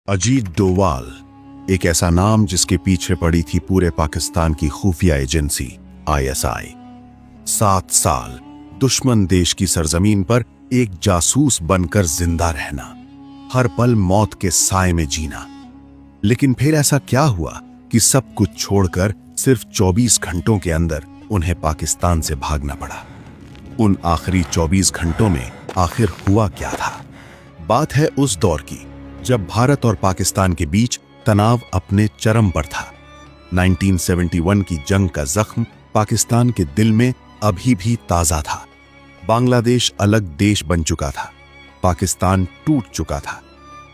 अजीत डोवाल, एक ऐसा नाम जिसके पीछे पड़ी थी पूरे पाकिस्तान की खुफिया एजेंसी आईएसआई। 7 साल दुश्मन देश की सरजमीन पर एक जासूस बनकर जिंदा रहना, हर पल मौत के साए में जीना। लेकिन फिर ऐसा क्या हुआ कि सब कुछ छोड़कर सिर्फ 24 घंटों के अंदर उन्हें पाकिस्तान से भागना पड़ा। उन आखिरी 24 घंटों में आखिर हुआ क्या था? बात है उस दौर की जब भारत और पाकिस्तान के बीच तनाव अपने चरम पर था। 1971 की जंग का जख्म पाकिस्तान के दिल में अभी भी ताजा था। बांग्लादेश अलग देश बन चुका था, पाकिस्तान टूट चुका था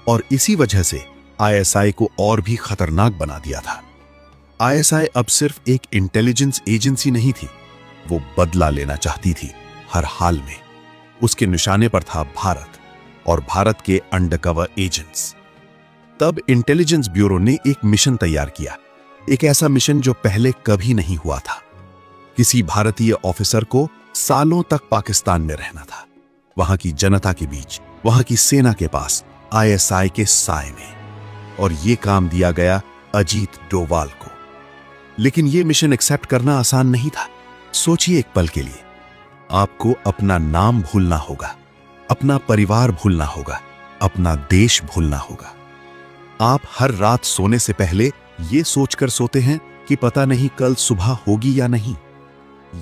और इसी वजह से आईएसआई को और भी खतरनाक बना दिया था। आईएसआई अब सिर्फ एक इंटेलिजेंस एजेंसी नहीं थी, वो बदला लेना चाहती थी हर हाल में। उसके निशाने पर था भारत और भारत के अंडरकवर एजेंट्स। तब इंटेलिजेंस ब्यूरो ने एक मिशन तैयार किया, एक ऐसा मिशन जो पहले कभी नहीं हुआ था। किसी भारतीय ऑफिसर को सालों तक पाकिस्तान में रहना था, वहां की जनता के बीच, वहां की सेना के पास, आईएसआई के साए में। और यह काम दिया गया अजीत डोवाल को। लेकिन यह मिशन एक्सेप्ट करना आसान नहीं था। सोचिए एक पल के लिए, आपको अपना नाम भूलना होगा, अपना परिवार भूलना होगा, अपना देश भूलना होगा। आप हर रात सोने से पहले यह सोचकर सोते हैं कि पता नहीं कल सुबह होगी या नहीं।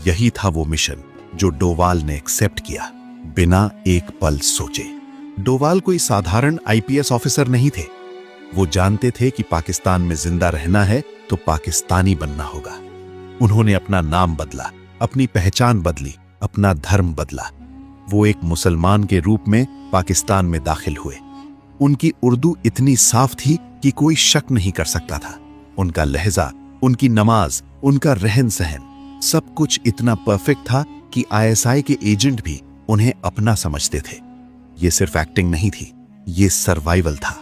यही था वो मिशन जो डोवाल ने एक्सेप्ट किया, बिना एक पल सोचे। डोवाल कोई साधारण आईपीएस ऑफिसर नहीं थे। वो जानते थे कि पाकिस्तान में जिंदा रहना है तो पाकिस्तानी बनना होगा। उन्होंने अपना नाम बदला, अपनी पहचान बदली, अपना धर्म बदला। वो एक मुसलमान के रूप में पाकिस्तान में दाखिल हुए। उनकी उर्दू इतनी साफ थी कि कोई शक नहीं कर सकता था। उनका लहजा, उनकी नमाज, उनका रहन सहन, सब कुछ इतना परफेक्ट था कि आईएसआई के एजेंट भी उन्हें अपना समझते थे। ये सिर्फ एक्टिंग नहीं थी, ये सर्वाइवल था।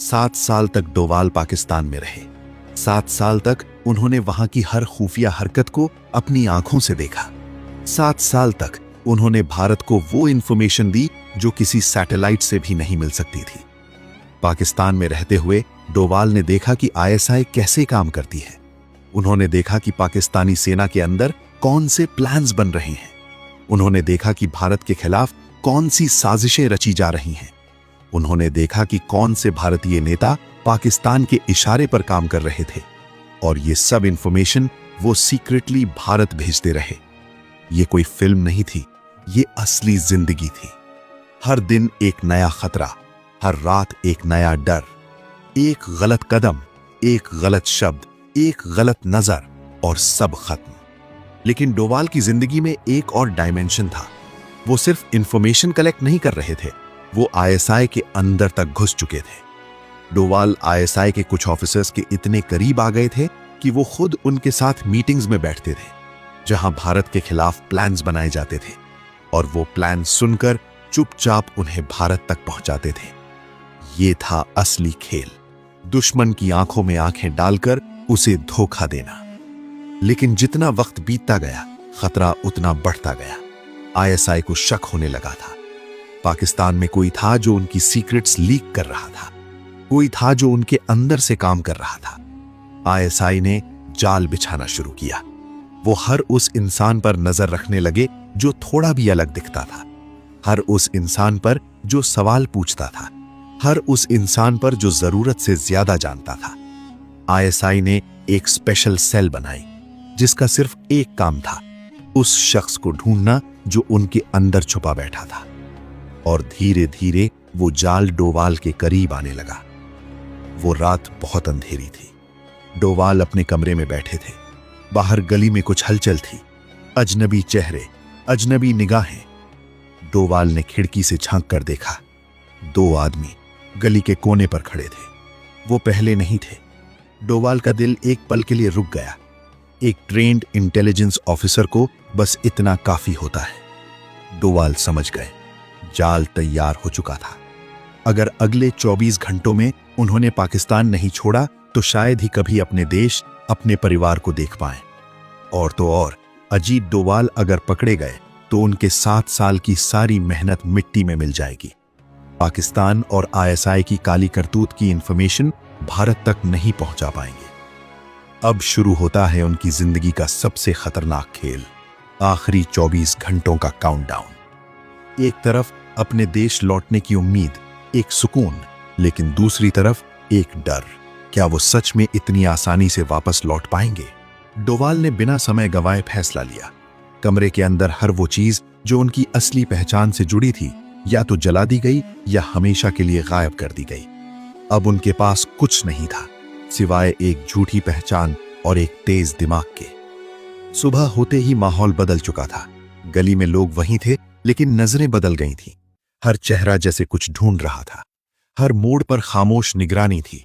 7 साल तक डोवाल पाकिस्तान में रहे। 7 साल तक उन्होंने वहां की हर खुफिया हरकत को अपनी आंखों से देखा। 7 साल तक उन्होंने भारत को वो इंफॉर्मेशन दी जो किसी सैटेलाइट से भी नहीं मिल सकती थी। पाकिस्तान में रहते हुए डोवाल ने देखा कि आईएसआई कैसे काम करती है। उन्होंने देखा कि पाकिस्तानी सेना के अंदर कौन से प्लान्स बन रहे हैं। उन्होंने देखा कि भारत के खिलाफ कौन सी साजिशें रची जा रही हैं। उन्होंने देखा कि कौन से भारतीय नेता पाकिस्तान के इशारे पर काम कर रहे थे। और ये सब इंफॉर्मेशन वो सीक्रेटली भारत भेजते रहे। ये कोई फिल्म नहीं थी, ये असली जिंदगी थी। हर दिन एक नया खतरा, हर रात एक नया डर। एक गलत कदम, एक गलत शब्द, एक गलत नजर और सब खत्म। लेकिन डोवाल की जिंदगी में एक और डायमेंशन था। वो सिर्फ इंफॉर्मेशन कलेक्ट नहीं कर रहे थे, वो आईएसआई के अंदर तक घुस चुके थे। डोवाल आईएसआई के कुछ ऑफिसर्स के इतने करीब आ गए थे कि वो खुद उनके साथ मीटिंग्स में बैठते थे, जहां भारत के खिलाफ प्लान्स बनाए जाते थे। और वो प्लान सुनकर चुपचाप उन्हें भारत तक पहुंचाते थे। ये था असली खेल, दुश्मन की आंखों में आंखें डालकर उसे धोखा देना। लेकिन जितना वक्त बीतता गया, खतरा उतना बढ़ता गया। आईएसआई को शक होने लगा था। पाकिस्तान में कोई था जो उनकी सीक्रेट्स लीक कर रहा था, कोई था जो उनके अंदर से काम कर रहा था। आईएसआई ने जाल बिछाना शुरू किया। वो हर उस इंसान पर नजर रखने लगे जो थोड़ा भी अलग दिखता था, हर उस इंसान पर जो सवाल पूछता था, हर उस इंसान पर जो जरूरत से ज्यादा जानता था। आईएसआई ने एक स्पेशल सेल बनाई जिसका सिर्फ एक काम था, उस शख्स को ढूंढना जो उनके अंदर छुपा बैठा था। और धीरे धीरे वो जाल डोवाल के करीब आने लगा। वो रात बहुत अंधेरी थी। डोवाल अपने कमरे में बैठे थे। बाहर गली में कुछ हलचल थी, अजनबी चेहरे, अजनबी निगाहें। डोवाल ने खिड़की से झांक कर देखा। 2 आदमी गली के कोने पर खड़े थे। वो पहले नहीं थे। डोवाल का दिल एक पल के लिए रुक गया। एक ट्रेन्ड इंटेलिजेंस ऑफिसर को बस इतना काफी होता है। डोवाल समझ गए, जाल तैयार हो चुका था। अगर अगले 24 घंटों में उन्होंने पाकिस्तान नहीं छोड़ा तो शायद ही कभी अपने देश, अपने परिवार को देख पाए। और तो और, अजीत डोवाल अगर पकड़े गए तो उनके 7 साल की सारी मेहनत मिट्टी में मिल जाएगी। पाकिस्तान और आईएसआई की काली करतूत की इंफॉर्मेशन भारत तक नहीं पहुंचा पाएंगे। अब शुरू होता है उनकी जिंदगी का सबसे खतरनाक खेल, आखिरी 24 घंटों का काउंटडाउन। एक तरफ अपने देश लौटने की उम्मीद, एक सुकून, लेकिन दूसरी तरफ एक डर, क्या वो सच में इतनी आसानी से वापस लौट पाएंगे? डोवाल ने बिना समय गंवाए फैसला लिया। कमरे के अंदर हर वो चीज जो उनकी असली पहचान से जुड़ी थी या तो जला दी गई या हमेशा के लिए गायब कर दी गई। अब उनके पास कुछ नहीं था सिवाय एक झूठी पहचान और एक तेज दिमाग के। सुबह होते ही माहौल बदल चुका था। गली में लोग वहीं थे, लेकिन नजरें बदल गई थीं। हर चेहरा जैसे कुछ ढूंढ रहा था। हर मोड़ पर खामोश निगरानी थी।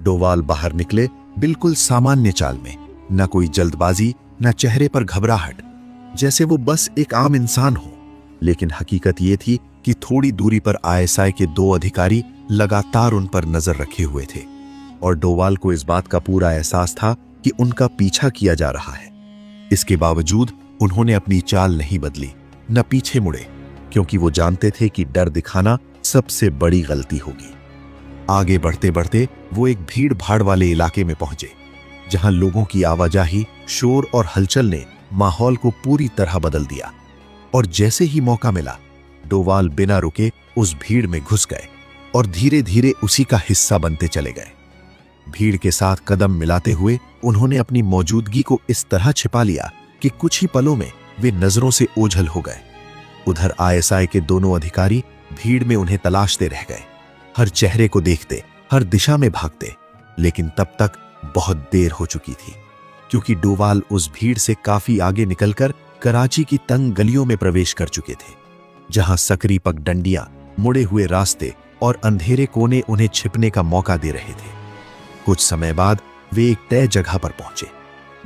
डोवाल बाहर निकले बिल्कुल सामान्य चाल में, न कोई जल्दबाजी, न चेहरे पर घबराहट, जैसे वो बस एक आम इंसान हो। लेकिन हकीकत ये थी कि थोड़ी दूरी पर आईएसआई के 2 अधिकारी लगातार उन पर नजर रखे हुए थे और डोवाल को इस बात का पूरा एहसास था कि उनका पीछा किया जा रहा है। इसके बावजूद उन्होंने अपनी चाल नहीं बदली, न पीछे मुड़े, क्योंकि वो जानते थे कि डर दिखाना सबसे बड़ी गलती होगी। आगे बढ़ते बढ़ते वो एक भीड़ भाड़ वाले इलाके में पहुंचे, जहां लोगों की आवाजाही, शोर और हलचल ने माहौल को पूरी तरह बदल दिया। और जैसे ही मौका मिला, डोवाल बिना रुके उस भीड़ में घुस गए और धीरे धीरे उसी का हिस्सा बनते चले गए। भीड़ के साथ कदम मिलाते हुए उन्होंने अपनी मौजूदगी को इस तरह छिपा लिया कि कुछ ही पलों में वे नजरों से ओझल हो गए। उधर आईएसआई के दोनों अधिकारी भीड़ में उन्हें तलाशते रह गए, हर चेहरे को देखते, हर दिशा में भागते। लेकिन तब तक बहुत देर हो चुकी थी, क्योंकि डोवाल उस भीड़ से काफी आगे निकलकर कराची की तंग गलियों में प्रवेश कर चुके थे, जहां सकरी पगडंडियां, मुड़े हुए रास्ते और अंधेरे कोने उन्हें छिपने का मौका दे रहे थे। कुछ समय बाद वे एक तय जगह पर पहुंचे,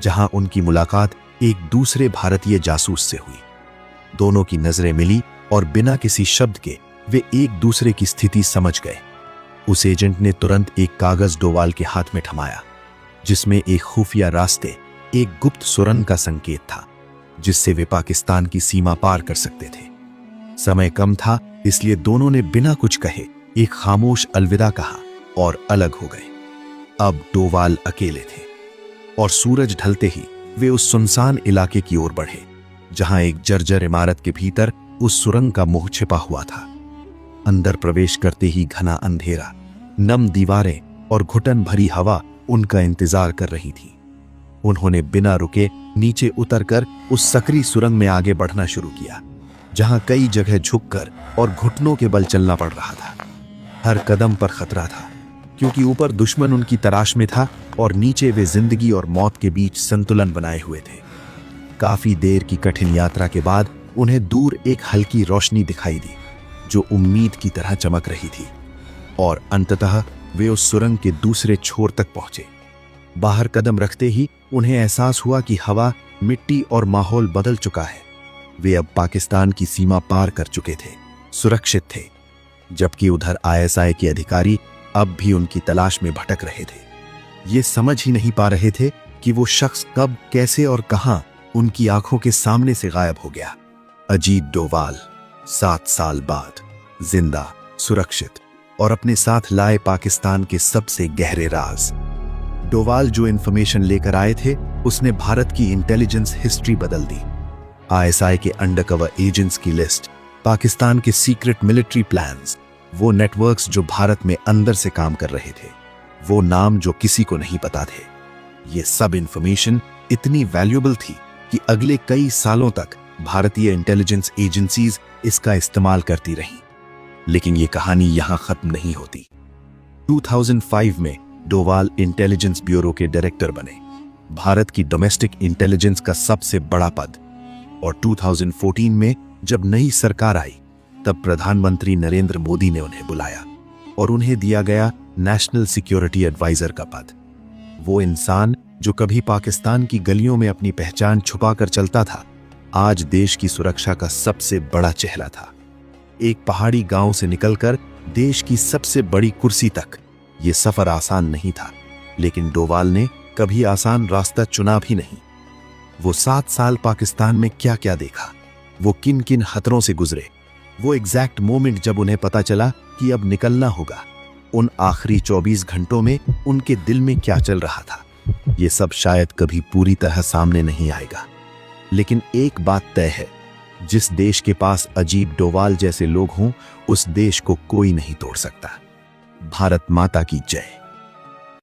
जहां उनकी मुलाकात एक दूसरे भारतीय जासूस से हुई। दोनों की नजरें मिली और बिना किसी शब्द के वे एक दूसरे की स्थिति समझ गए। उस एजेंट ने तुरंत एक कागज डोवाल के हाथ में थमाया, जिसमें एक खुफिया रास्ते, एक गुप्त सुरंग का संकेत था, जिससे वे पाकिस्तान की सीमा पार कर सकते थे। समय कम था, इसलिए दोनों ने बिना कुछ कहे एक खामोश अलविदा कहा और अलग हो गए। अब डोवाल अकेले थे और सूरज ढलते ही वे उस सुनसान इलाके की ओर बढ़े, जहां एक जर्जर इमारत के भीतर उस सुरंग का मुंह छिपा हुआ था। अंदर प्रवेश करते ही घना अंधेरा, नम दीवारें और घुटन भरी हवा उनका इंतजार कर रही थी। उन्होंने बिना रुके नीचे उतरकर उस सकरी सुरंग में आगे बढ़ना शुरू किया, जहां कई जगह झुककर और घुटनों के बल चलना पड़ रहा था। हर कदम पर खतरा था, क्योंकि ऊपर दुश्मन उनकी तलाश में था और नीचे वे जिंदगी और मौत के बीच संतुलन बनाए हुए थे। काफी देर की कठिन यात्रा के बाद उन्हें दूर एक हल्की रोशनी दिखाई दी, जो उम्मीद की तरह चमक रही थी, और अंततः वे उस सुरंग के दूसरे छोर तक पहुंचे। बाहर कदम रखते ही उन्हें एहसास हुआ कि हवा, मिट्टी और माहौल बदल चुका है। वे अब पाकिस्तान की सीमा पार कर चुके थे, सुरक्षित थे, जबकि उधर आईएसआई के अधिकारी अब भी उनकी तलाश में भटक रहे थे। ये समझ ही नहीं पा रहे थे कि वो शख्स कब, कैसे और कहां उनकी आंखों के सामने से गायब हो गया। अजीत डोवाल 7 साल बाद जिंदा, सुरक्षित और अपने साथ लाए पाकिस्तान के सबसे गहरे राज। डोवाल जो इंफॉर्मेशन लेकर आए थे, उसने भारत की इंटेलिजेंस हिस्ट्री बदल दी। आईएसआई के अंडरकवर एजेंट्स की लिस्ट, पाकिस्तान के सीक्रेट मिलिट्री प्लान्स, वो नेटवर्क्स जो भारत में अंदर से काम कर रहे थे, वो नाम जो किसी को नहीं पता थे। ये सब इंफॉर्मेशन इतनी वैल्यूएबल थी कि अगले कई सालों तक भारतीय इंटेलिजेंस एजेंसीज इसका इस्तेमाल करती रहीं। लेकिन ये कहानी यहां खत्म नहीं होती। 2005 में डोवाल इंटेलिजेंस ब्यूरो के डायरेक्टर बने, भारत की डोमेस्टिक इंटेलिजेंस का सबसे बड़ा पद। और 2014 में जब नई सरकार आई, तब प्रधानमंत्री नरेंद्र मोदी ने उन्हें बुलाया और उन्हें दिया गया नेशनल सिक्योरिटी एडवाइजर का पद। वो इंसान जो कभी पाकिस्तान की गलियों में अपनी पहचान छुपाकर चलता था, आज देश की सुरक्षा का सबसे बड़ा चेहरा था। एक पहाड़ी गांव से निकलकर देश की सबसे बड़ी कुर्सी तक ये सफर आसान नहीं था, लेकिन डोवाल ने कभी आसान रास्ता चुना भी नहीं। वो 7 साल पाकिस्तान में क्या क्या देखा, वो किन किन खतरों से गुजरे वो एग्जैक्ट मोमेंट जब उन्हें पता चला कि अब निकलना होगा। उन आखिरी 24 घंटों में उनके दिल में क्या चल रहा था, ये सब शायद कभी पूरी तरह सामने नहीं आएगा। लेकिन एक बात तय है, जिस देश के पास अजीत डोवाल जैसे लोग हों, उस देश को कोई नहीं तोड़ सकता। भारत माता की जय।